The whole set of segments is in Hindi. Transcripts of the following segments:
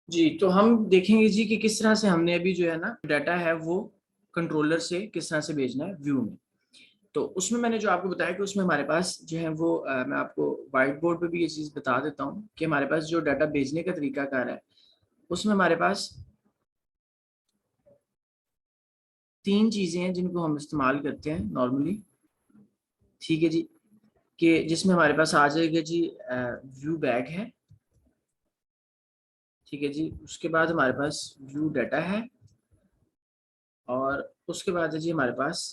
जी, तो हम देखेंगे जी कि किस तरह से हमने अभी जो है ना डाटा है वो कंट्रोलर से किस तरह से भेजना है व्यू में। तो उसमें मैंने जो आपको बताया कि उसमें हमारे पास जो है वो मैं आपको व्हाइट बोर्ड पे भी ये चीज़ बता देता हूँ कि हमारे पास जो डाटा भेजने का तरीकाकार है, उसमें हमारे पास 3 चीज़ें हैं जिनको हम इस्तेमाल करते हैं नॉर्मली, ठीक है जी? कि जिसमें हमारे पास आ जाएगा जी व्यू बैक है, ठीक है जी? उसके बाद हमारे पास व्यू डाटा है और उसके बाद है जी हमारे पास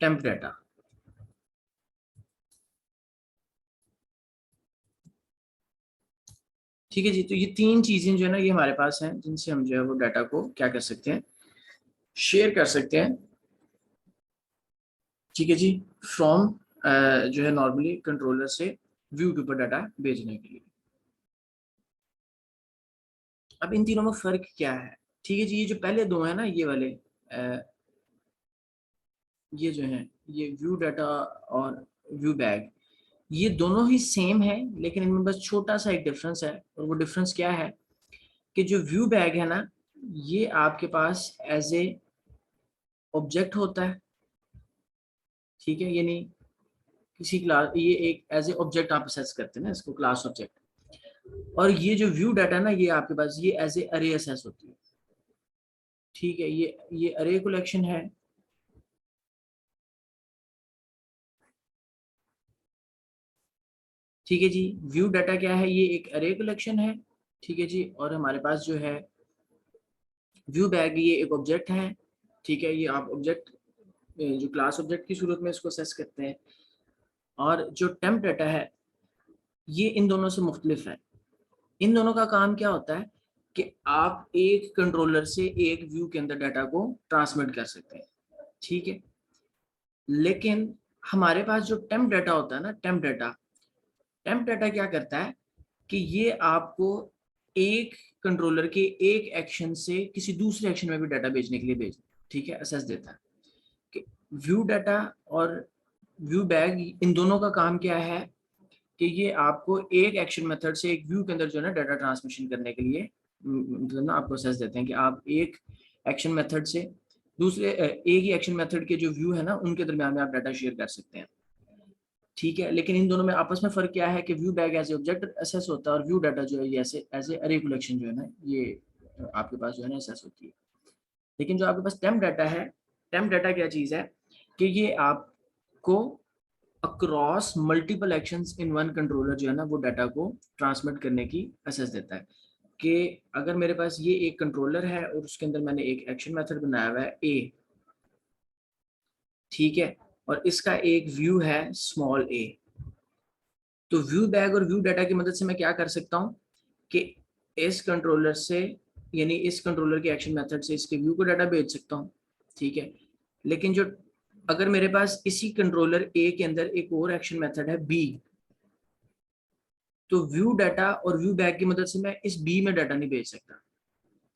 टेम्प डाटा। ठीक है जी, तो ये 3 चीज़ें जो है ना ये हमारे पास हैं जिनसे हम जो है वो डाटा को क्या कर सकते हैं, शेयर कर सकते हैं, ठीक है जी, फ्रॉम जो है नॉर्मली कंट्रोलर से व्यू के ऊपर डाटा भेजने के लिए। अब इन तीनों में फ़र्क क्या है? ठीक है जी, ये जो पहले 2 हैं ना ये वाले ये जो हैं, ये व्यू डाटा और व्यू बैग, ये दोनों ही सेम है लेकिन इनमें बस छोटा-सा एक डिफरेंस है और वो डिफरेंस क्या है कि जो व्यू बैग है ना, ये आपके पास एज़ ए ऑब्जेक्ट होता है, ठीक है? यानी किसी क्लास ये एक एज ए ऑब्जेक्ट आप असेस करते हैं ना इसको क्लास ऑब्जेक्ट। और ये जो व्यू डाटा ना ये आपके पास ये एज ए अरे असेस होती है, ठीक है? ये अरे कलेक्शन है, ठीक है जी? व्यू डाटा क्या है, ये एक अरे कलेक्शन है, ठीक है जी? और हमारे पास जो है व्यू बैग ये एक ऑब्जेक्ट है, ठीक है? ये आप ऑब्जेक्ट जो क्लास ऑब्जेक्ट की सूरत में इसको असेस करते हैं। और जो टेम्प डाटा है ये इन दोनों से मुख्तलिफ है। इन दोनों का काम क्या होता है कि आप एक कंट्रोलर से एक व्यू के अंदर डाटा को ट्रांसमिट कर सकते हैं, ठीक है? लेकिन हमारे पास जो टेम्प डाटा होता है ना, टेम्प डाटा क्या करता है कि ये आपको एक कंट्रोलर के एक एक्शन से किसी दूसरे एक्शन में भी डाटा भेजने के लिए ठीक है, असेस देता है कि व्यू डाटा और व्यू बैग इन दोनों का काम क्या है कि ये आपको एक एक्शन मेथड से एक व्यू के अंदर जो है ना डाटा ट्रांसमिशन करने के लिए मतलब ना आपको असेस देते हैं कि आप एक एक्शन मेथड से दूसरे एक ही एक्शन मेथड के जो व्यू है ना उनके दरमियान में आप डाटा शेयर कर सकते हैं, ठीक है? लेकिन इन दोनों में आपस में फ़र्क क्या है कि view bag as a object access होता है और व्यू डाटा जो है ये ऐसे एज़ ए अरे कलेक्शन जो है ना ये आपके पास जो है ना असेस होती है। लेकिन जो आपके पास टेम्प डाटा है, टेम्प डाटा क्या चीज़ है कि ये आपको across multiple actions in one controller जो है ना वो डाटा को ट्रांसमिट करने की एसेस देता है कि अगर मेरे पास ये एक कंट्रोलर है और उसके अंदर मैंने एक एक्शन मेथड बनाया हुआ है ए, ठीक है? और इसका एक व्यू है स्मॉल ए। तो व्यू बैग और व्यू डाटा की मदद से मैं क्या कर सकता हूँ कि इस कंट्रोलर से यानी इस कंट्रोलर के एक्शन मेथड से इसके व्यू को डाटा भेज सकता हूँ, ठीक है? लेकिन जो अगर मेरे पास इसी कंट्रोलर ए के अंदर एक और एक्शन मेथड है बी, तो व्यू डाटा और व्यू बैक की मदद से मैं इस बी में डाटा नहीं भेज सकता,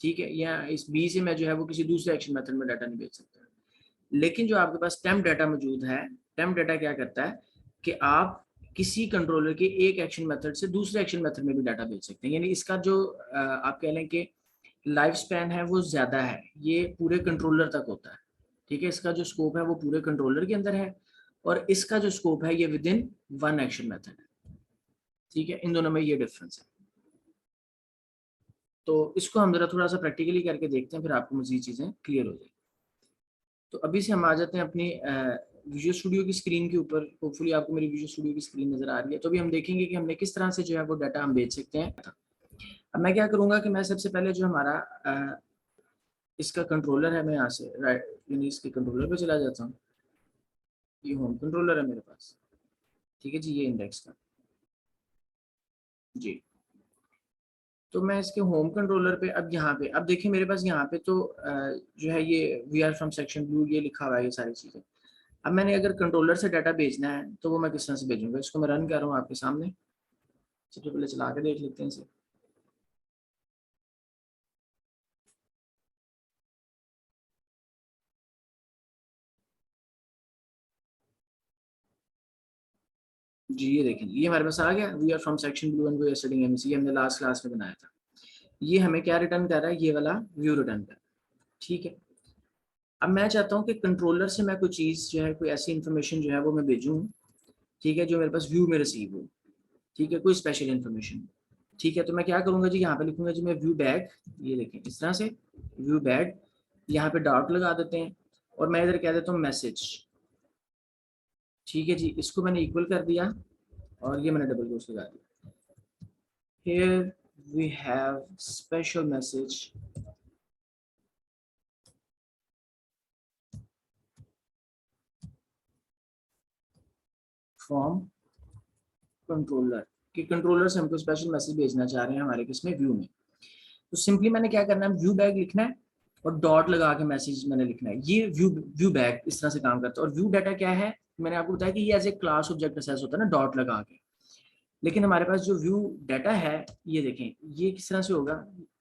ठीक है? या इस बी से मैं जो है वो किसी दूसरे एक्शन मेथड में डाटा नहीं भेज सकता। लेकिन जो आपके पास टेम्प डाटा मौजूद है, टेम्प डाटा क्या करता है कि आप किसी कंट्रोलर के एक एक्शन मेथड से दूसरे एक्शन मेथड में भी डाटा भेज सकते हैं। यानी इसका जो आप कह लें कि लाइफ स्पैन है वो ज़्यादा है, ये पूरे कंट्रोलर तक होता है, ठीक है? इसका जो स्कोप है वो पूरे कंट्रोलर के अंदर है और इसका जो स्कोप है ये with in one action method है, ठीक है? इन दोनों में ये डिफरेंस है। तो इसको हम ज़रा थोड़ा-सा प्रैक्टिकली करके देखते हैं, फिर आपको मज़ीद चीज़ें क्लियर हो जाएगी। तो अभी से हम आ जाते हैं अपनी विजुअल स्टूडियो की स्क्रीन के ऊपर। होपफुली आपको मेरी विजुअल स्टूडियो की स्क्रीन नज़र आ रही है। तो अभी हम देखेंगे कि हमने किस तरह से जो है वो डाटा हम भेज सकते हैं। अब मैं क्या करूँगा कि मैं सबसे पहले जो हमारा इसका कंट्रोलर है, मैं यहाँ से राइट यानी इसके कंट्रोलर पे चला जाता हूँ। ये होम कंट्रोलर है मेरे पास, ठीक है जी, ये इंडेक्स का। जी। तो मैं इसके होम कंट्रोलर पे अब यहाँ पे अब देखिए मेरे पास यहाँ पे तो जो है ये we are from section blue ये लिखा हुआ है ये सारी चीज़ें। अब मैंने अगर कंट्रोलर से डाटा भेजना है तो वो मैं किस तरह से भेजूंगा, इसको मैं रन कर रहा हूँ आपके सामने। सबसे पहले चला के देख लेते हैं इसे। जी ये देखें ये हमारे पास आ गया, we are from section blue and we are studying MSc, ये हमने लास्ट क्लास में बनाया था। ये हमें क्या रिटर्न कर रहा है, ये वाला व्यू रिटर्न कर रहा है, ठीक है। अब मैं चाहता हूँ कि कंट्रोलर से मैं कोई चीज़ जो है, कोई ऐसी इन्फॉर्मेशन जो है वो मैं भेजूँ, ठीक है, जो मेरे पास व्यू में रिसीव हो, ठीक है, कोई स्पेशल इन्फॉर्मेशन, ठीक है। तो मैं क्या करूँगा जी, यहाँ पे लिखूंगा जी मैं व्यू बैग, ये देखें इस तरह से व्यू बैग, यहाँ पे डॉट लगा देते हैं और मैं इधर कह देता हूँ मैसेज, ठीक है जी। इसको मैंने इक्वल कर दिया और ये मैंने डबल कोट्स लगा दिया। Here we have special message from controller, कि कंट्रोलर से हमको स्पेशल मैसेज भेजना चाह रहे हैं हमारे किसमें, व्यू में। तो सिंपली मैंने क्या करना है, व्यू बैग लिखना है और डॉट लगा के मैसेज मैंने लिखना है। ये व्यू बैग इस तरह से काम करता है। और व्यू डाटा क्या है, मैंने आपको बताया कि ये as a class object access होता है ना, डॉट लगा के। लेकिन हमारे पास जो व्यू डाटा है, ये देखें ये किस तरह से होगा,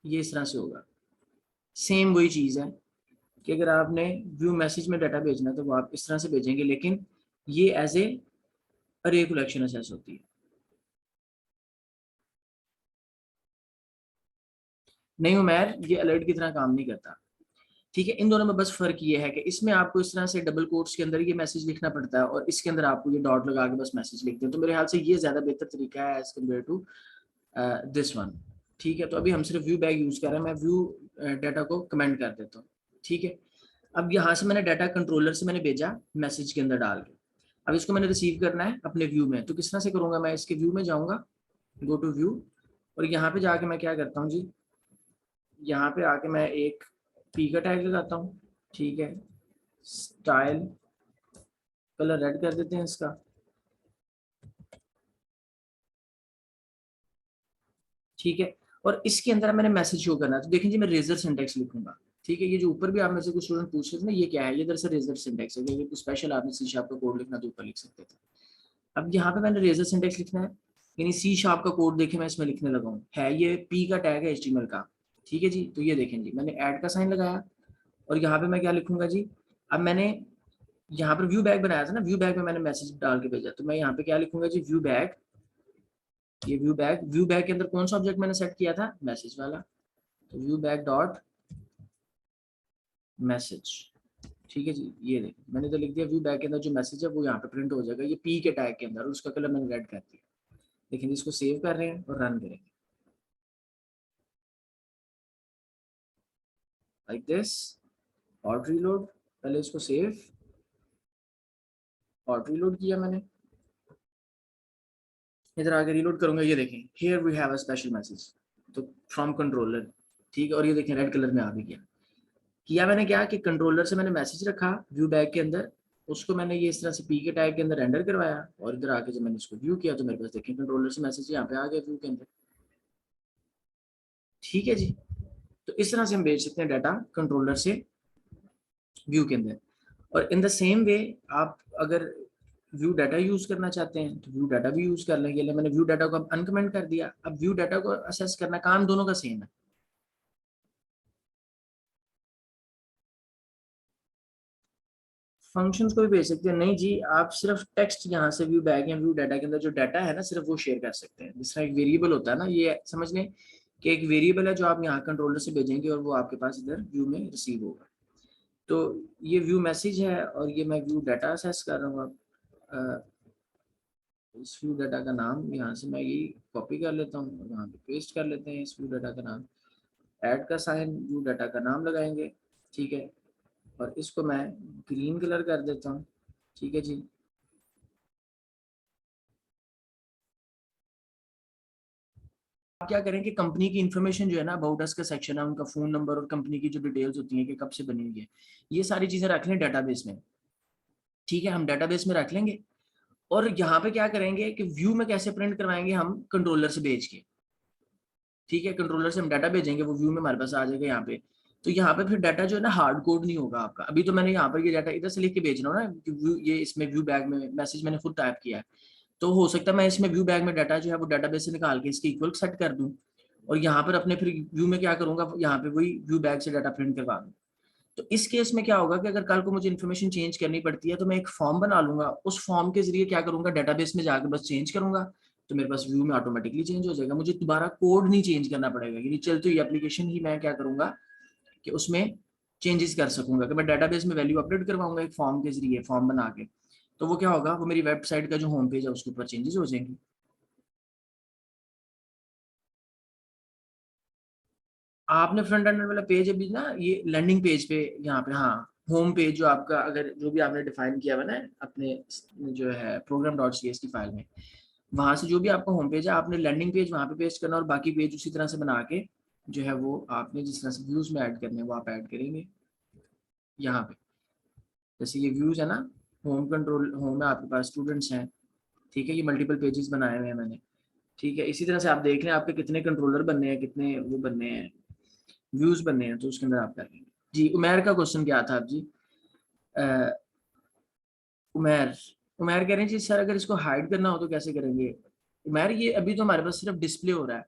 ये इस तरह से होगा। सेम वही चीज़ है कि अगर आपने व्यू मैसेज में डाटा भेजना है तो वो आप इस तरह से भेजेंगे, लेकिन ये एज ए अरे कलेक्शन असेस होती है। नहीं उमैर, ये अलर्ट की तरह काम नहीं करता, ठीक है। इन दोनों में बस फर्क ये है कि इसमें आपको इस तरह से डबल कोट्स के अंदर ये मैसेज लिखना पड़ता है और इसके अंदर आपको ये डॉट लगा के बस मैसेज लिखते हैं। तो मेरे ख्याल से ये ज्यादा बेहतर तरीका है as compared to this one, ठीक है। तो अभी हम सिर्फ व्यू बैग यूज कर रहे हैं, मैं व्यू डाटा को कमेंट कर देता हूँ, ठीक है। अब यहाँ से मैंने डाटा कंट्रोलर से मैंने भेजा मैसेज के अंदर डाल के, अब इसको मैंने रिसीव करना है अपने व्यू में। तो किस तरह से करूंगा, मैं इसके व्यू में जाऊंगा, गो टू व्यू, और यहाँ पे जाके मैं क्या करता हूँ जी, यहाँ पे आके मैं एक पी का टैग लगाता हूँ, ठीक है। स्टाइल कलर रेड कर देते हैं इसका, ठीक है। और इसके अंदर मैंने मैसेज शो करना है। तो देखें जी मैं रेजर सिंटेक्स लिखूंगा, ठीक है। ये जो ऊपर भी आप में से कुछ स्टूडेंट पूछ रहे थे ना, ये क्या है, ये दरअसल रेजर सिंटेक्स है। ये स्पेशल आपने सी शार्प का कोड लिखना तो ऊपर लिख सकते थे। अब यहाँ पे मैंने रेजर सिंटेक्स लिखना है, यानी सी शार्प का कोड देखे मैं इसमें लिखने लगा हूँ, है ये पी का टैग है एचटीएमएल का, ठीक है जी। तो ये देखें जी मैंने ऐड का साइन लगाया और यहाँ पे मैं क्या लिखूंगा जी, अब मैंने यहाँ पर व्यू बैग बनाया था ना, व्यू बैग में मैंने मैसेज डाल के भेजा, तो मैं यहाँ पे क्या लिखूंगा जी, व्यू बैग, ये व्यू बैग के अंदर कौन सा ऑब्जेक्ट मैंने सेट किया था, मैसेज वाला। तो व्यू बैग डॉट मैसेज, ठीक है जी। ये देखिए मैंने तो लिख दिया व्यू बैग के अंदर जो मैसेज है वो यहाँ पे प्रिंट हो जाएगा, ये पी के टैग के अंदर, और उसका कलर मैंने रेड कर दिया। लेकिन इसको सेव कर रहे हैं और रन करेंगे लाइक दिस, और रीलोड, पहले इसको सेव और रीलोड किया मैंने, इधर आके रीलोड करूंगा, ये देखें here we have a special message, तो फ्रॉम कंट्रोलर, ठीक है। और ये देखें रेड कलर में आ भी गया। किया मैंने क्या कि कंट्रोलर से मैंने मैसेज रखा व्यू बैग के अंदर, उसको मैंने ये इस तरह से पी के टैग के अंदर रेंडर करवाया, और इधर आके जब मैंने इसको व्यू किया तो मेरे पास देखें कंट्रोलर से मैसेज यहाँ पे आ गया व्यू के अंदर, ठीक है जी। तो इस तरह से हम भेज सकते हैं डाटा कंट्रोलर से व्यू के अंदर। और इन द सेम वे आप अगर व्यू डाटा यूज करना चाहते हैं तो व्यू डाटा भी यूज कर लेंगे। मैंने व्यू डाटा को अब अनकमेंट कर दिया, अब व्यू डाटा को असेस करना, काम दोनों का सेम है। फंक्शंस को भी भेज सकते हैं, नहीं जी आप सिर्फ टेक्स्ट यहाँ से व्यू बैग या व्यू डाटा के अंदर जो डाटा है ना सिर्फ वो शेयर कर सकते हैं। जिस तरह एक वेरिएबल होता है ना, ये समझ लें कि एक वेरिएबल है जो आप यहाँ कंट्रोलर से भेजेंगे और वो आपके पास इधर व्यू में रिसीव होगा। तो ये व्यू मैसेज है और ये मैं व्यू डाटा असेस कर रहा हूँ। अब इस व्यू डाटा का नाम यहाँ से मैं ये कॉपी कर लेता हूँ और यहाँ पे पेस्ट कर लेते हैं इस व्यू डाटा का नाम, ऐड का साइन व्यू डाटा का नाम लगाएंगे, ठीक है। और इसको मैं ग्रीन कलर कर देता हूँ, ठीक है जी। आप क्या करें कि कंपनी की इन्फॉर्मेशन जो है ना, अबाउट अस का सेक्शन है, उनका फोन नंबर और कंपनी की जो डिटेल्स होती हैं कि कब से बनी हुई है, ये सारी चीजें रख लें डाटाबेस में, ठीक है। हम डाटाबेस में रख लेंगे और यहाँ पे क्या करेंगे कि व्यू में कैसे प्रिंट करवाएंगे, हम कंट्रोलर से भेज के, ठीक है। कंट्रोलर से हम डाटा भेजेंगे, वो व्यू में हमारे पास आ जाएगा यहाँ पे। तो यहाँ पे फिर डाटा जो है ना हार्ड कोड नहीं होगा आपका। अभी तो मैंने यहाँ पर ये डाटा इधर से लिख के भेज रहा हूँ ना कि व्यू, ये इसमें व्यू बैग में मैसेज मैंने खुद टाइप किया है, तो हो सकता है मैं इसमें व्यू बैग में डाटा जो है वो डाटाबेस से निकाल के इसके इक्वल सेट कर दूं और यहाँ पर अपने फिर व्यू में क्या करूंगा, यहाँ पे वही व्यू बैग से डाटा प्रिंट करवा दूं। तो इस केस में क्या होगा कि अगर कल को मुझे इन्फॉर्मेशन चेंज करनी पड़ती है तो मैं एक फॉर्म बना लूंगा, उस फॉर्म के जरिए क्या करूंगा, डाटाबेस में जाकर बस चेंज करूंगा, तो मेरे पास व्यू में ऑटोमेटिकली चेंज हो जाएगा, मुझे दोबारा कोड नहीं चेंज करना पड़ेगा, यानी चलते हुए एप्लीकेशन ही मैं क्या करूंगा कि उसमें चेंजेस कर सकूंगा, कि मैं डाटाबेस में वैल्यू अपडेट करवाऊंगा एक फॉर्म के जरिए, फॉर्म बना के, तो वो क्या होगा, वो मेरी वेबसाइट का जो होम पेज है उसके ऊपर चेंजेस हो जाएंगे। आपने फ्रंट एंड वाला पेज अभी ना ये लैंडिंग पेज पे यहाँ पे, हाँ होम पेज जो आपका, अगर जो भी आपने डिफाइन किया हुआ ना अपने जो है प्रोग्राम डॉट सी एस की फाइल में, वहां से जो भी आपका होम पेज है आपने लैंडिंग पेज वहां पे पेस्ट करना, और बाकी पेज उसी तरह से बना के जो है वो आपने जिस तरह से व्यूज में ऐड करने हैं वो आप ऐड करेंगे यहाँ पे। जैसे ये व्यूज है ना, होम कंट्रोल, होम में आपके पास स्टूडेंट्स हैं, ठीक है, ये मल्टीपल पेजेस बनाए हुए हैं मैंने, ठीक है। इसी तरह से आप देख लें आपके कितने कंट्रोलर बनने हैं, कितने वो बनने हैं, व्यूज बनने हैं, तो उसके अंदर आप कर लेंगे। जी उमेर का क्वेश्चन क्या था आप जी? अ, उमेर, उमेर कह रहे हैं जी सर अगर इसको हाइड करना हो तो कैसे करेंगे? उमेर ये अभी तो हमारे पास सिर्फ डिस्प्ले हो रहा है,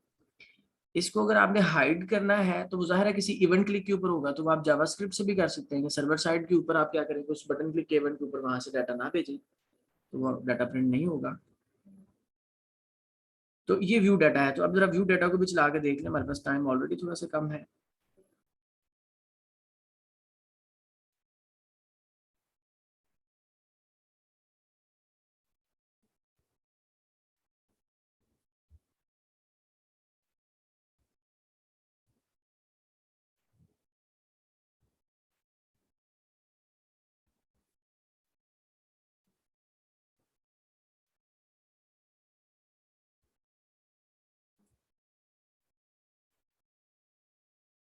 इसको अगर आपने हाइड करना है तो वो जाहिर है किसी इवेंट क्लिक के ऊपर होगा, तो वो आप जावास्क्रिप्ट से भी कर सकते हैं कि सर्वर साइड के ऊपर आप क्या करेंगे, उस बटन क्लिक के इवेंट के ऊपर वहां से डाटा ना भेजें, तो वो डाटा प्रिंट नहीं होगा। तो ये व्यू डाटा है, तो अब जरा व्यू डाटा को भी चला के देख लें, हमारे पास टाइम ऑलरेडी थोड़ा सा कम है।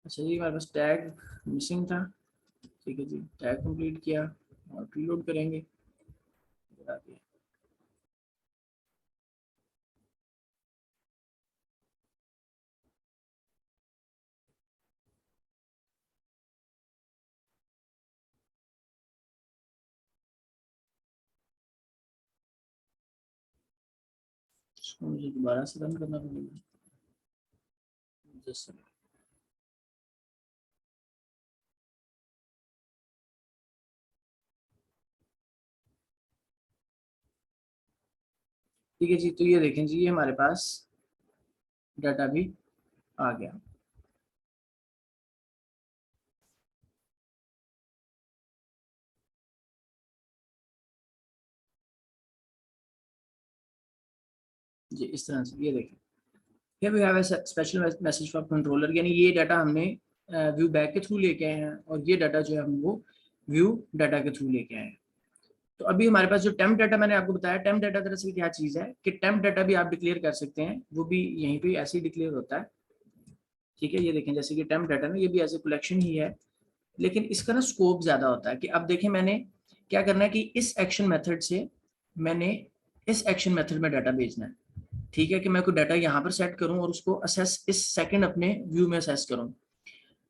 अच्छा जी, हमारे पास टैग मिसिंग था, ठीक है जी, टैग कंप्लीट किया और रीलोड करेंगे। इसको मुझे दोबारा से रन करना पड़ेगा, जस्ट ठीक है जी। तो ये देखें जी, ये हमारे पास डाटा भी आ गया। जी इस तरह से ये देखें, here we have a special message for controller, यानी ये डाटा हमने व्यू बैक के थ्रू लेके आए हैं, और ये डाटा जो है हम वो व्यू डाटा के थ्रू लेके आए हैं। तो अभी हमारे पास जो टेम्प डाटा मैंने आपको बताया, टेम्प डाटा दरअसल क्या चीज़ है कि टेम्प डाटा भी आप डिक्लेयर कर सकते हैं, वो भी यहीं पे ऐसे ही डिक्लेयर होता है, ठीक है। ये देखें जैसे कि टेम्प डाटा ना ये भी ऐसे कलेक्शन ही है, लेकिन इसका ना स्कोप ज़्यादा होता है, कि अब देखें मैंने क्या करना है कि इस एक्शन मेथड से मैंने इस एक्शन मेथड में डाटा भेजना है, ठीक है, कि मैं कोई डाटा यहाँ पर सेट करूँ और उसको असेस इस सेकंड अपने व्यू में असेस करूँ।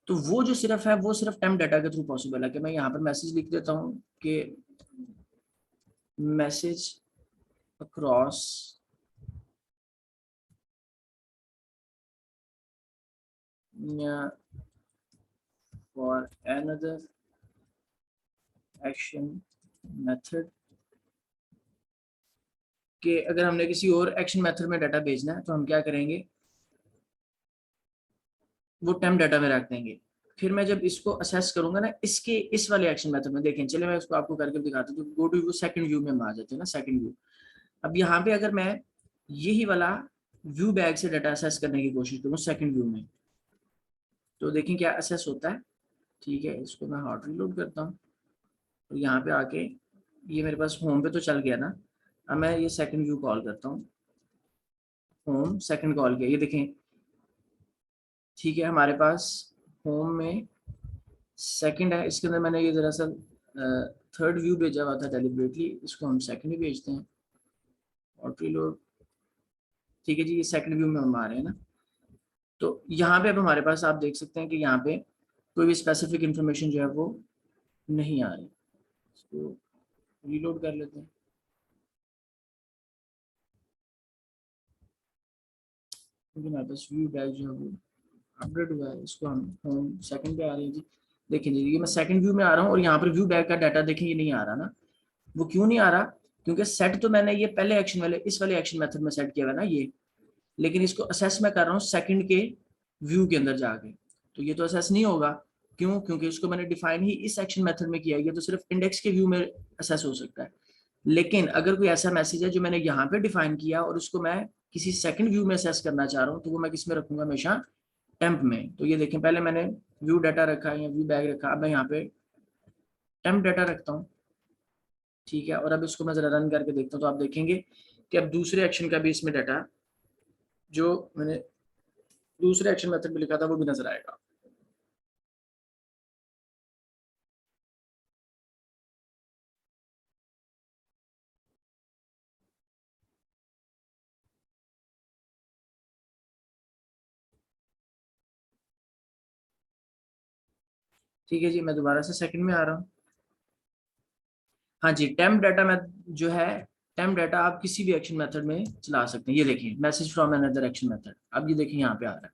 तो वो जो सिर्फ है वो सिर्फ टेम्प डाटा के थ्रू पॉसिबल है, कि मैं यहाँ पर मैसेज लिख देता हूँ कि message across for another action method, कि अगर हमने किसी और एक्शन मेथड में डाटा भेजना है तो हम क्या करेंगे, वो टेम्प डाटा में रख देंगे। फिर मैं जब इसको असेस करूंगा ना इसके इस वाले एक्शन मेथड में, देखें चले मैं इसको आपको करके दिखाता हूँ, तो go to view second view में हम आ जाते हैं ना, सेकंड व्यू। अब यहाँ पे अगर मैं यही वाला व्यू बैग से डाटा असेस करने की कोशिश करूँ सेकंड व्यू में, तो देखें क्या असेस होता है, ठीक है। इसको मैं हॉट रीलोड करता हूँ, तो यहाँ पे आके ये मेरे पास होम पे तो चल गया ना, अब मैं ये सेकंड व्यू कॉल करता हूँ, होम सेकंड कॉल किया, ये देखें, ठीक है। हमारे पास होम में सेकंड है, इसके अंदर मैंने ये दरअसल थर्ड व्यू भेजा हुआ था डेलिबरेटली, इसको हम सेकंड ही भेजते हैं और रीलोड, ठीक है जी, ये सेकंड व्यू में हम आ रहे हैं ना। तो यहाँ पे अब हमारे पास आप देख सकते हैं कि यहाँ पे कोई भी स्पेसिफिक इंफॉर्मेशन जो है वो नहीं आ रही, इसको रीलोड कर लेते हैं, क्योंकि हमारे पास व्यू बैग जो है वो अपडेट हुआ है, इसको हम होम सेकंड पे आ रहे हैं जी। देखिए जी ये मैं सेकंड व्यू में आ रहा हूँ और यहाँ पर व्यू बैग का डाटा देखें ये नहीं आ रहा ना, वो क्यों नहीं आ रहा, क्योंकि सेट तो मैंने ये पहले एक्शन वाले इस वाले एक्शन मेथड में सेट किया हुआ ना ये, लेकिन इसको असेस मैं कर रहा हूँ सेकंड के व्यू के अंदर जाके, तो ये तो असेस नहीं होगा। क्यों? क्योंकि इसको मैंने डिफाइन ही इस एक्शन मेथड में किया है, ये तो सिर्फ इंडेक्स के व्यू में असेस हो सकता है। लेकिन अगर कोई ऐसा मैसेज है जो मैंने यहाँ पे डिफाइन किया और उसको मैं किसी सेकंड व्यू में असेस करना चाह रहा हूँ, तो वो मैं किस में रखूंगा? हमेशा टेम्प में। तो ये देखें, पहले मैंने व्यू डाटा रखा है या व्यू बैग रखा, अब मैं यहाँ पे टेम्प डाटा रखता हूँ। ठीक है, और अब इसको मैं जरा रन करके देखता हूँ, तो आप देखेंगे कि अब दूसरे एक्शन का भी इसमें डाटा जो मैंने दूसरे एक्शन मेथड में लिखा था वो भी नजर आएगा। ठीक है जी, मैं दोबारा से सेकंड में आ रहा हूँ। हाँ जी, टेम्प डाटा में जो है, टेम्प डाटा आप किसी भी एक्शन मेथड में चला सकते हैं। ये देखिए, message from another action method, अब ये देखिए यहाँ पे आ रहा है।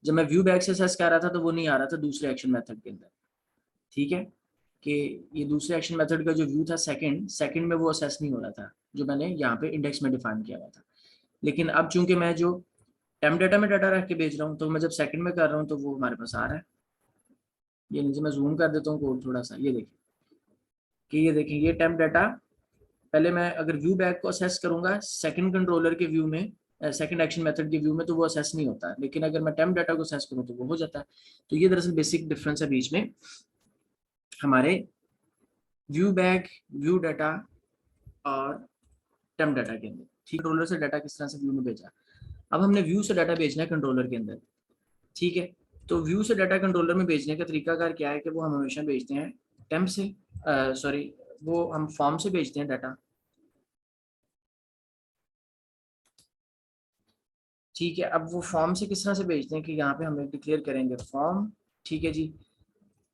जब मैं व्यू बैक से सर्च कर रहा था तो वो नहीं आ रहा था दूसरे एक्शन मेथड के अंदर। ठीक है, कि ये दूसरे एक्शन मेथड का जो व्यू था सेकंड सेकंड में वो असेस नहीं हो रहा था जो मैंने यहाँ पे इंडेक्स में डिफाइन किया हुआ था। लेकिन अब चूंकि मैं जो टेम्प डाटा में डाटा रख के भेज रहा हूँ, तो मैं जब सेकंड में कर रहा हूँ तो वो हमारे पास आ रहा है। ये नीचे मैं जूम कर देता हूँ कोड थोड़ा सा, ये देखिए कि ये देखें ये टेम्प डाटा, पहले मैं अगर व्यू बैक को असेस करूंगा सेकंड कंट्रोलर के व्यू में, सेकंड एक्शन मेथड के व्यू में, तो वो असेस नहीं होता है। लेकिन अगर मैं टेम्प डाटा को असेस करूँ तो वो हो जाता है। तो ये दरअसल बेसिक डिफरेंस है बीच में हमारे व्यू बैक, व्यू डाटा और टेम्प डाटा के अंदर। ठीक, कंट्रोलर से डाटा किस तरह से व्यू में भेजा। अब हमने व्यू से डाटा भेजना है कंट्रोलर के अंदर। ठीक है, तो व्यू से डाटा कंट्रोलर में भेजने का तरीकाकार क्या है कि वो हम हमेशा भेजते हैं टेम्प से, सॉरी, वो हम फॉर्म से भेजते हैं डाटा। ठीक है, अब वो फॉर्म से किस तरह से भेजते हैं कि यहाँ पे हम एक डिक्लेयर करेंगे फॉर्म। ठीक है जी,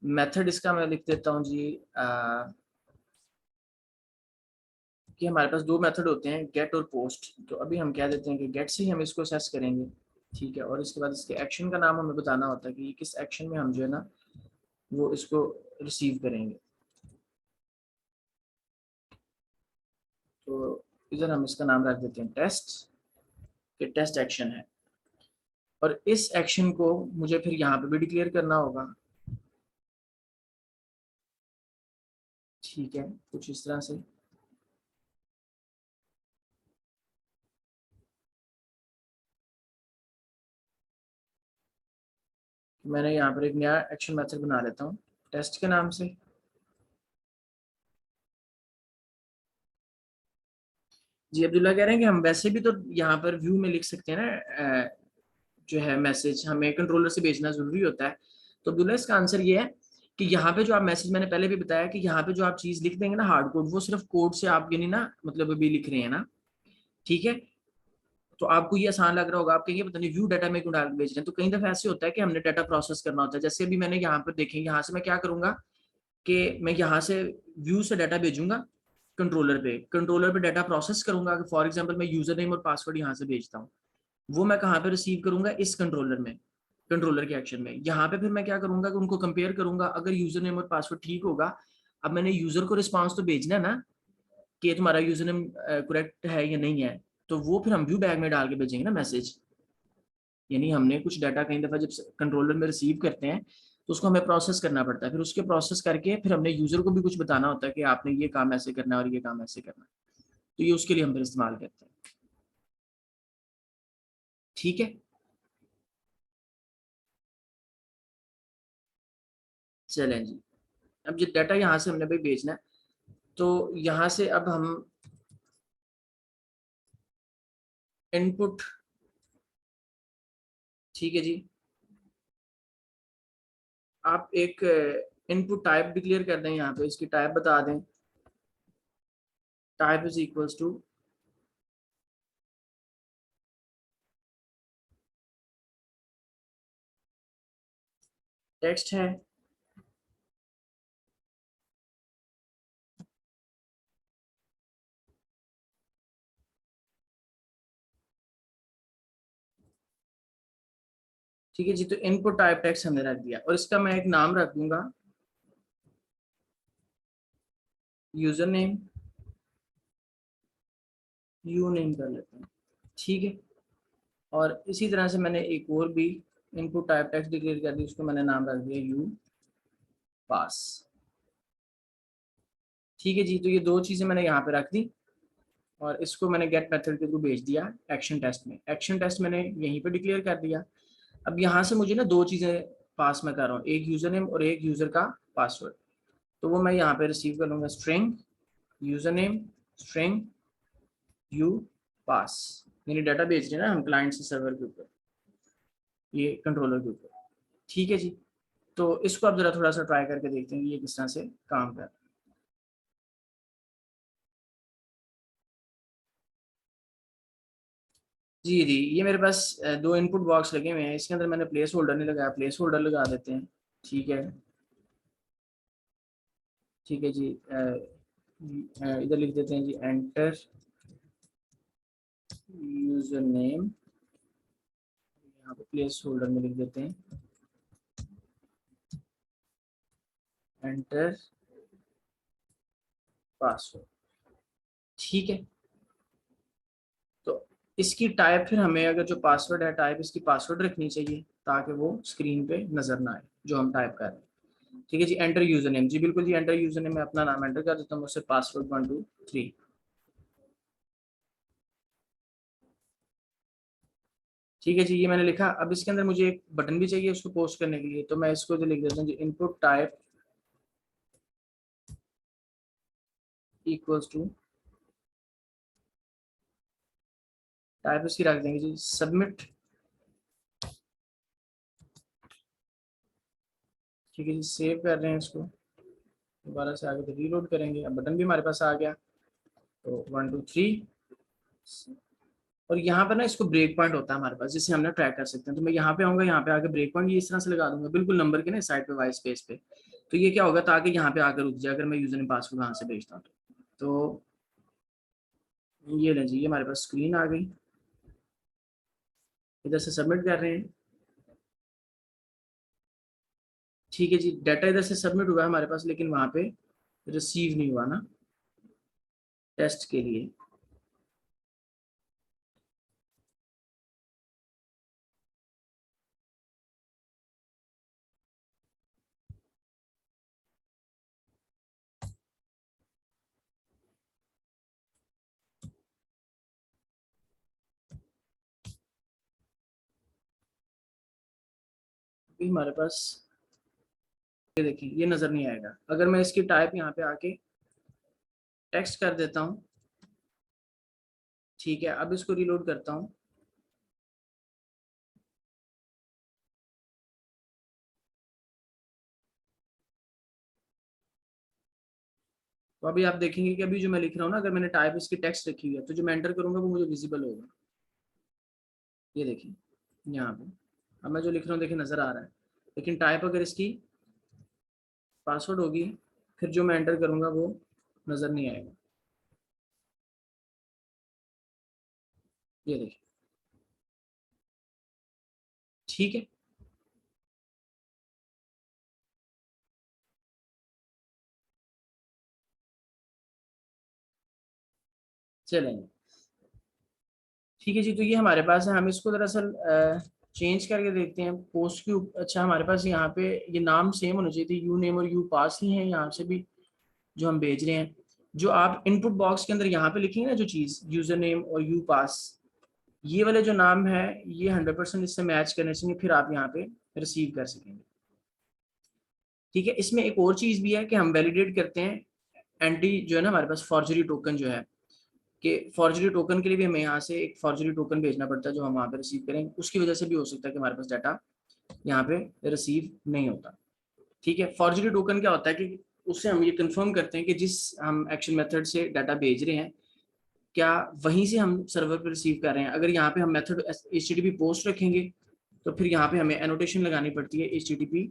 मेथड इसका मैं लिख देता हूँ जी, कि हमारे पास दो मेथड होते हैं, गेट और पोस्ट। तो अभी हम क्या देते हैं कि गेट से ही हम इसको असेस करेंगे। ठीक है, और इसके बाद इसके एक्शन का नाम हमें बताना होता है कि किस एक्शन में हम जो है ना वो इसको रिसीव करेंगे। तो इधर हम इसका नाम रख देते हैं टेस्ट, कि टेस्ट एक्शन है। और इस एक्शन को मुझे फिर यहाँ पे भी डिक्लेयर करना होगा। ठीक है, कुछ इस तरह से। मैंने यहाँ पर एक नया एक्शन मेथड बना लेता हूँ टेस्ट के नाम से। जी, अब्दुल्ला कह रहे हैं कि हम वैसे भी तो यहाँ पर व्यू में लिख सकते हैं ना, जो है मैसेज हमें कंट्रोलर से भेजना जरूरी होता है। तो अब्दुल्ला इसका आंसर ये है कि यहाँ पे जो आप मैसेज, मैंने पहले भी बताया कि यहाँ पे जो आप चीज लिख देंगे ना हार्ड कोड, वो सिर्फ कोड से आप यानी ना मतलब अभी लिख रहे हैं ना। ठीक है, तो आपको ये आसान लग रहा होगा, आप कहेंगे पता नहीं व्यू डाटा में क्यों डाल के भेज रहे हैं। तो कई दफा ऐसे होता है कि हमने डाटा प्रोसेस करना होता है। जैसे अभी मैंने यहाँ पर देखें, यहाँ से मैं क्या करूंगा कि मैं यहाँ से व्यू से डाटा भेजूंगा कंट्रोलर पे डाटा प्रोसेस करूंगा। फॉर एग्जांपल मैं यूजर नेम और पासवर्ड यहाँ से भेजता हूँ, वो मैं कहाँ पे रिसीव करूंगा? इस कंट्रोलर में, कंट्रोलर के एक्शन में। यहाँ पे फिर मैं क्या करूंगा कि उनको कंपेयर करूंगा, अगर यूजर नेम और पासवर्ड ठीक होगा, अब मैंने यूजर को रिस्पांस तो भेजना है ना कि तुम्हारा यूजर नेम करेक्ट है या नहीं है, तो वो फिर हम व्यू बैग में डाल के भेजेंगे ना मैसेज। यानी हमने कुछ डाटा कई दफा जब कंट्रोलर में रिसीव करते हैं तो उसको हमें प्रोसेस करना पड़ता है, फिर उसके प्रोसेस करके फिर हमने यूजर को भी कुछ बताना होता है कि आपने ये काम ऐसे करना है और ये काम ऐसे करना है। तो ये उसके लिए हम फिर इस्तेमाल करते हैं। ठीक है, चलें जी। अब जो डाटा यहाँ से हमने भाई भेजना है, तो यहाँ से अब हम इनपुट, ठीक है जी, आप एक इनपुट टाइप डिक्लेयर कर दें, यहाँ पे इसकी टाइप बता दें। Type is equals to text है। ठीक है जी, तो इनपुट टाइप टेक्स्ट हमने रख दिया और इसका मैं एक नाम रख दूंगा यूजर नेम। यू नेम कर लेते हैं, ठीक है। और इसी तरह से मैंने एक और भी इनपुट टाइप टेक्स्ट डिक्लेयर कर दी, उसको मैंने नाम रख दिया यू पास, ठीक है जी। तो ये दो चीज़ें मैंने यहाँ पे रख दी और इसको मैंने गेट मेथड के थ्रू भेज दिया एक्शन टेस्ट में। एक्शन टेस्ट मैंने यहीं पे डिक्लेयर कर दिया। अब यहाँ से मुझे ना दो चीज़ें पास में कर रहा हूँ, एक यूज़र नेम और एक यूज़र का पासवर्ड। तो वो मैं यहाँ पे रिसीव कर लूँगा, string user name string you pass, यानी डाटा भेज रहे हैं ना हम क्लाइंट से सर्वर के ऊपर, ये कंट्रोलर के ऊपर, ठीक है जी। तो इसको आप जरा थोड़ा सा ट्राई करके देखते हैं कि ये किस तरह से काम कर। जी जी, ये मेरे पास दो इनपुट बॉक्स लगे हुए हैं, इसके अंदर मैंने प्लेस होल्डर नहीं लगाया, प्लेस होल्डर लगा देते हैं, ठीक है। ठीक है जी, इधर लिख देते हैं जी एंटर यूजर नेम, यहाँ पे प्लेस होल्डर में लिख देते हैं एंटर पासवर्ड, ठीक है। तो इसकी टाइप फिर हमें, अगर जो पासवर्ड है टाइप इसकी पासवर्ड रखनी चाहिए ताकि वो स्क्रीन पे नजर ना आए जो हम टाइप कर रहे हैं, ठीक है जी। एंटर यूजर नेम, जी बिल्कुल जी, एंटर यूजर नेम में अपना नाम एंटर कर देता हूँ, उससे पासवर्ड 1 2 3, ठीक है जी। ये मैंने लिखा। अब इसके अंदर मुझे एक बटन भी चाहिए उसको पोस्ट करने के लिए, तो मैं इसको जो लिख देता हूँ जी input type equals to, type इसकी रख देंगे जी सबमिट, ठीक है जी। सेव कर रहे हैं इसको, दोबारा से आगे तो रीलोड करेंगे, अब बटन भी हमारे पास आ गया। तो 1 2 3, और यहाँ पर ना इसको ब्रेक पॉइंट होता है हमारे पास जिससे हम ना ट्रैक कर सकते हैं। तो मैं यहाँ पे आऊँगा, यहाँ पे आके ब्रेक पॉइंट ये इस तरह से लगा दूंगा बिल्कुल नंबर के ना साइड पे वाइट स्पेस पे। तो ये क्या होगा, ताकि यहाँ पे आकर रुक जाए अगर मैं यूजर नेम पासवर्ड यहाँ से भेजता हूँ तो ये लें जी, ये हमारे पास स्क्रीन आ गई, इधर से सबमिट कर रहे हैं, ठीक है जी। डाटा इधर से सबमिट हुआ है हमारे पास, लेकिन वहाँ पे रिसीव नहीं हुआ ना टेस्ट के लिए। अभी हमारे पास ये देखिए ये नज़र नहीं आएगा। अगर मैं इसकी टाइप यहाँ पे आके टेक्स्ट कर देता हूँ, ठीक है। अब इसको रिलोड करता हूँ, तो अभी आप देखेंगे कि अभी जो मैं लिख रहा हूँ ना, अगर मैंने टाइप इसकी टेक्स्ट रखी हुई है तो जो मैं एंटर करूंगा वो मुझे विजिबल होगा, ये देखिए यहाँ पे। अब मैं जो लिख रहा हूँ देखिए नज़र आ रहा है, लेकिन टाइप अगर इसकी पासवर्ड होगी फिर जो मैं एंटर करूंगा वो नज़र नहीं आएगा, ये देखिए, ठीक है। चलेंगे, ठीक है जी। तो ये हमारे पास है, हम इसको दरअसल चेंज करके देखते हैं पोस्ट के ऊपर। अच्छा, हमारे पास यहाँ पे ये नाम सेम होने चाहिए थे, यू नेम और यू पास ही है यहाँ से भी जो हम भेज रहे हैं। जो आप इनपुट बॉक्स के अंदर यहाँ पे लिखेंगे ना जो चीज़ यूजर नेम और यू पास, ये वाले जो नाम है ये 100% इससे मैच करने चाहिए, फिर आप यहाँ पे रिसीव कर सकेंगे, ठीक है। इसमें एक और चीज़ भी है कि हम वैलिडेट करते हैं एंटी जो है ना हमारे पास फॉर्जरी टोकन जो है, कि फॉर्जरी टोकन के लिए भी हमें यहाँ से एक फॉर्जरी टोकन भेजना पड़ता है जो हम वहाँ पे रिसीव करेंगे, उसकी वजह से भी हो सकता है कि हमारे पास डाटा यहाँ पे रिसीव नहीं होता, ठीक है। फॉर्जरी टोकन क्या होता है कि उससे हम ये कंफर्म करते हैं कि जिस हम एक्शन मेथड से डाटा भेज रहे हैं क्या वहीं से हम सर्वर पर रिसीव कर रहे हैं। अगर यहाँ पे हम मेथड HTTP पोस्ट रखेंगे तो फिर यहाँ पे हमें एनोटेशन लगानी पड़ती है HTTP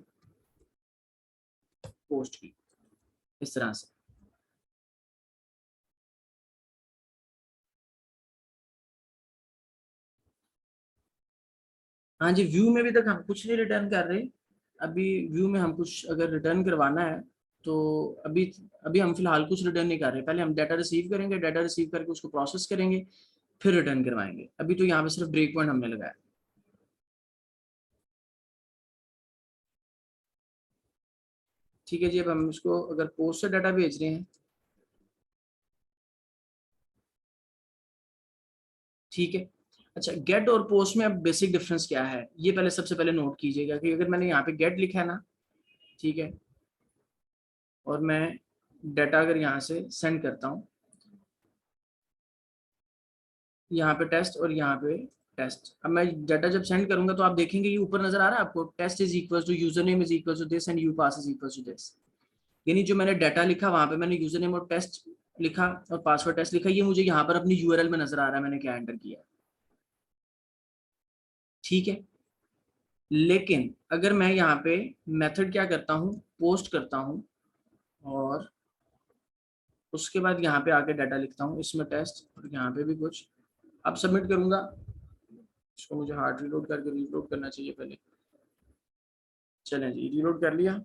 पोस्ट की, इस तरह से। हाँ जी, व्यू में भी तक हम कुछ नहीं रिटर्न कर रहे, अभी व्यू में हम कुछ अगर रिटर्न करवाना है तो अभी अभी हम फिलहाल कुछ रिटर्न नहीं कर रहे, पहले हम डाटा रिसीव करेंगे, डाटा रिसीव करके उसको प्रोसेस करेंगे, फिर रिटर्न करवाएंगे। अभी तो यहाँ पे सिर्फ ब्रेक पॉइंट हमने लगाया। ठीक है जी, अब हम इसको अगर पोस्ट से डाटा भेज रहे हैं, ठीक है। अच्छा, गेट और पोस्ट में अब बेसिक डिफरेंस क्या है, ये पहले सबसे पहले नोट कीजिएगा कि अगर मैंने यहाँ पे गेट लिखा है ना, ठीक है, और मैं डाटा अगर यहाँ से सेंड करता हूँ, यहाँ पे टेस्ट और यहाँ पे टेस्ट, अब मैं डाटा जब सेंड करूंगा तो आप देखेंगे ये ऊपर नजर आ रहा है आपको, test is equal to user name is equal to this and you pass is equal to this. यानी जो मैंने डाटा लिखा वहां पे मैंने यूजर नेम और टेस्ट लिखा और पासवर्ड टेस्ट लिखा, ये मुझे यहाँ पर अपनी यूआरएल में नजर आ रहा है मैंने क्या एंटर किया। ठीक है, लेकिन अगर मैं यहाँ पे मेथड क्या करता हूँ, पोस्ट करता हूँ, और उसके बाद यहाँ पे आके डाटा लिखता हूँ, इसमें टेस्ट और यहाँ पे भी कुछ, अब सबमिट करूंगा, इसको मुझे हार्ड रीलोड करके रीलोड करना चाहिए पहले। चलें जी, रीलोड कर लिया।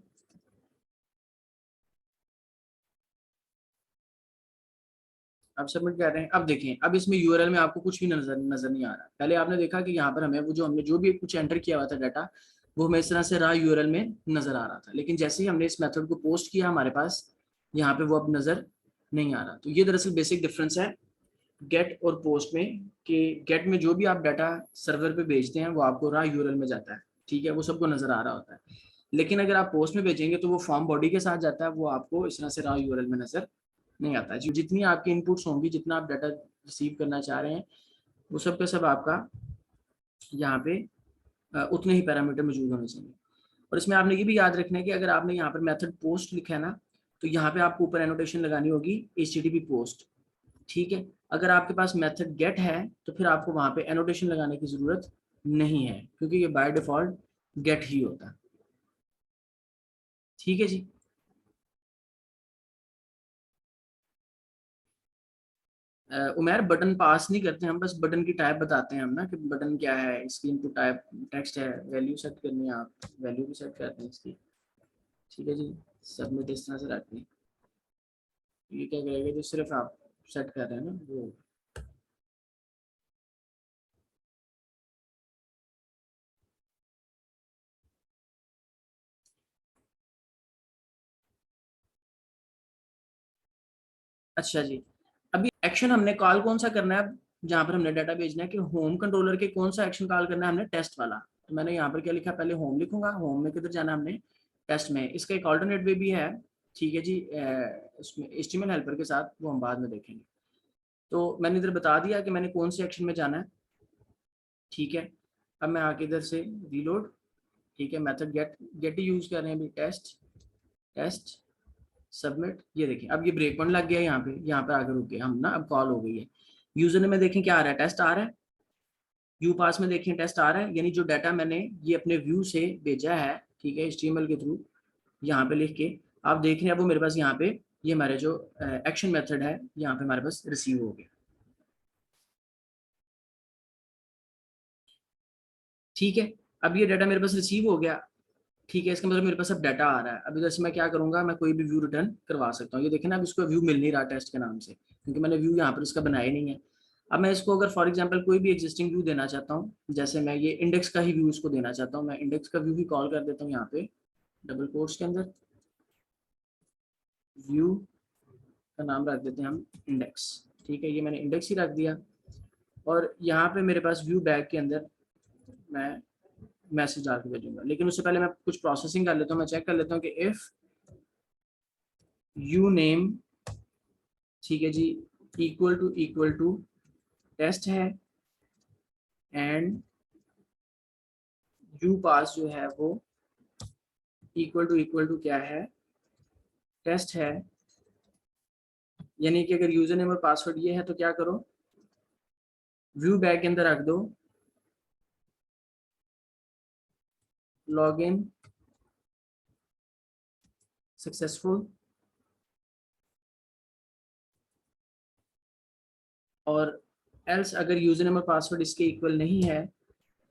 अब सबमिट कर रहे हैं, अब देखें, अब इसमें यूआरएल में आपको कुछ भी नजर नजर नहीं आ रहा। पहले आपने देखा कि यहाँ पर हमें वो जो हमने जो भी कुछ एंटर किया हुआ था डाटा, वो हमें इस तरह से रहा यूआरएल में नजर आ रहा था, लेकिन जैसे ही हमने इस मेथड को पोस्ट किया हमारे पास यहाँ पे वो अब नजर नहीं आ रहा। तो ये दरअसल बेसिक डिफरेंस है गेट और पोस्ट में, कि गेट में जो भी आप डाटा सर्वर पे भेजते हैं वो आपको रहा यूआरएल में जाता है, ठीक है, वो सबको नजर आ रहा होता है। लेकिन अगर आप पोस्ट में भेजेंगे तो वो फॉर्म बॉडी के साथ जाता है, वो आपको इस तरह से रहा यूआरएल में नजर नहीं आता। जितनी आपकी इनपुट्स होंगी, जितना आप डाटा रिसीव करना चाह रहे हैं, वो सब का सब आपका यहाँ पे उतने ही पैरामीटर मौजूद होने चाहिए। और इसमें आपने ये भी याद रखना है कि अगर आपने यहाँ पर मेथड पोस्ट लिखा है ना, तो यहाँ पे आपको ऊपर एनोटेशन लगानी होगी HTTP पोस्ट, ठीक है। अगर आपके पास मेथड गेट है तो फिर आपको वहां पे एनोटेशन लगाने की जरूरत नहीं है, क्योंकि ये बाय डिफॉल्ट गेट ही होता है। ठीक है जी। उमेर, बटन पास नहीं करते हम, बस बटन की टाइप बताते हैं हम ना, कि बटन क्या है, इसकी इनपुट टाइप टेक्स्ट है, वैल्यू सेट करनी है, आप वैल्यू भी सेट करते हैं इसकी। ठीक है जी, सबमिट इस तरह से रखते हैं। ये क्या करेगा, जो सिर्फ आप सेट कर रहे हैं ना वो। अच्छा जी, अभी एक्शन हमने कॉल कौन सा करना है, अब जहाँ पर हमने डाटा भेजना है कि होम कंट्रोलर के कौन सा एक्शन कॉल करना है, हमने टेस्ट वाला। तो मैंने यहाँ पर क्या लिखा, पहले होम लिखूंगा, होम में किधर जाना है हमने, टेस्ट में। इसका एक ऑल्टरनेट वे भी है, ठीक है जी, उसमें HTML हेल्पर के साथ, वो हम बाद में देखेंगे। तो मैंने इधर बता दिया कि मैंने कौन से एक्शन में जाना है, ठीक है। अब मैं आके इधर से रीलोड, ठीक है, मेथड गेट गेट ही यूज कर रहे हैं अभी, टेस्ट टेस्ट सबमिट। ये देखिए अब ये ब्रेक पॉइंट लग गया यहाँ पे आकर रुके हम ना, अब कॉल हो गई है। यूजर में देखें क्या आ रहा है, टेस्ट आ रहा है। यू पास में देखें टेस्ट आ रहा है, यानी जो डाटा मैंने ये अपने व्यू से भेजा है, ठीक है, HTML के थ्रू यहाँ पे लिख के, आप देख रहे हैं वो मेरे पास यहाँ पे, ये हमारे जो एक्शन मेथड है यहाँ पे हमारे पास रिसीव हो गया। ठीक है, अब ये डाटा मेरे पास रिसीव हो गया, ठीक है, इसका मतलब मेरे पास अब डाटा आ रहा है। अभी जैसे मैं क्या करूंगा, मैं कोई भी व्यू रिटर्न करवा सकता हूँ। ये देखें ना, अब इसको व्यू मिल नहीं रहा टेस्ट के नाम से, क्योंकि मैंने व्यू यहाँ पर इसका बनाया ही नहीं है। अब मैं इसको अगर फॉर एग्जांपल कोई भी एग्जिस्टिंग व्यू देना चाहता हूँ, जैसे मैं ये इंडेक्स का ही व्यू इसको देना चाहता हूँ, मैं इंडेक्स का व्यू भी कॉल कर देता हूँ यहाँ पे डबल कोट्स के अंदर, व्यू का नाम रख देते हैं हम इंडेक्स। ठीक है, ये मैंने इंडेक्स ही रख दिया, और यहाँ पे मेरे पास व्यू बैग के अंदर मैं मैसेज डाल के भेजूंगा। लेकिन उससे पहले मैं कुछ प्रोसेसिंग कर लेता हूँ, मैं चेक कर लेता हूँ कि इफ यू नेम, ठीक है जी, इक्वल टू टेस्ट है, एंड यू पास जो है वो इक्वल टू क्या है, टेस्ट है। यानी कि अगर यूजर नेम और पासवर्ड ये है तो क्या करो, व्यू बैग के अंदर रख दो लॉग इन सक्सेसफुल, और एल्स अगर यूजर नेम और पासवर्ड इसके इक्वल नहीं है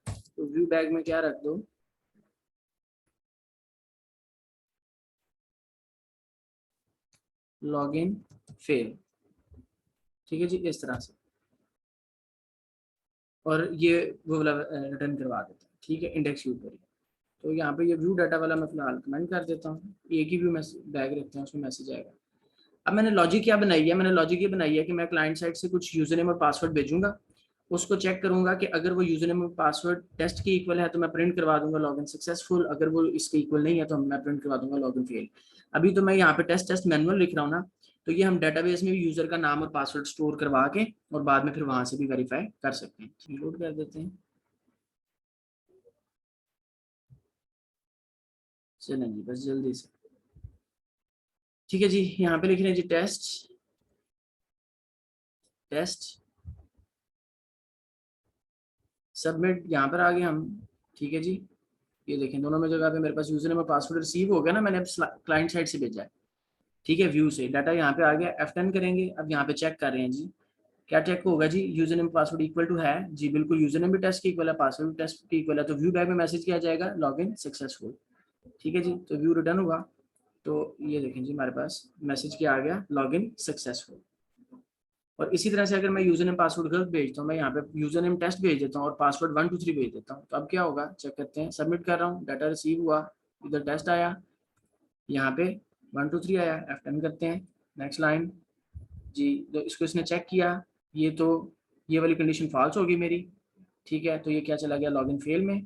तो व्यू बैग में क्या रख दो, लॉगिन फेल, ठीक है जी, इस तरह से, और ये वो वाला रिटर्न करवा देते हैं, ठीक है, इंडेक्स व्यू पर। तो यहाँ पे ये व्यू डाटा वाला मैं फिलहाल कमेंट कर देता हूँ, एक ही व्यू बैग रखते हैं, उसमें मैसेज आएगा। अब मैंने लॉजिक क्या बनाई है, मैंने लॉजिक ये बनाई है कि मैं क्लाइंट साइड से कुछ यूजर नेम और पासवर्ड भेजूंगा, उसको चेक करूंगा कि अगर वो यूजर नेम और पासवर्ड टेस्ट के इक्वल है तो मैं प्रिंट करवा दूंगा लॉगिन सक्सेसफुल, अगर वो इसके इक्वल नहीं है तो मैं प्रिंट करवा दूंगा लॉगिन फेल। अभी तो मैं यहाँ पे टेस्ट टेस्ट मैनुअल लिख रहा हूँ ना, तो ये हम डेटाबेस में भी यूजर का नाम और पासवर्ड स्टोर करवा के और बाद में फिर वहां से भी वेरीफाई कर सकते हैं। रिलोड कर देते हैं, चलें जी बस जल्दी से, ठीक है जी, यहाँ पे लिख रहे हैं जी टेस्ट टेस्ट सबमिट, यहाँ पर आ गए हम, ठीक है जी। ये देखें दोनों में जगह पे मेरे पास यूजर नेम और पासवर्ड रिसीव हो गया ना, मैंने क्लाइंट साइड से भेजा है, ठीक है, व्यू से डाटा यहाँ पे आ गया, F10 करेंगे, अब यहाँ पे चेक कर रहे हैं जी, क्या चेक होगा जी, user name password equal to है जी, बिल्कुल यूजर नेम भी टेस्ट के इक्वल है, पासवर्ड भी टेस्ट के इक्वल है, तो व्यू बैक में मैसेज किया जाएगा लॉगिन सक्सेसफुल, ठीक है जी, तो व्यू रिटर्न होगा। तो ये देखें जी हमारे पास मैसेज क्या आ गया, लॉगिन सक्सेसफुल। और इसी तरह से अगर मैं यूजर नेम पासवर्ड गलत भेजता हूँ, मैं यहाँ पे यूजर नेम टेस्ट भेज देता हूँ और पासवर्ड 123 भेज देता हूँ, तो अब क्या होगा चेक करते हैं, सबमिट कर रहा हूँ, डाटा रिसीव हुआ, इधर टेस्ट आया, यहाँ पे 123 आया, F10 करते हैं, नेक्स्ट लाइन जी, तो इसको इसने चेक किया, ये तो ये वाली कंडीशन फॉल्स होगी मेरी, ठीक है, तो ये क्या चला गया लॉगिन फेल में,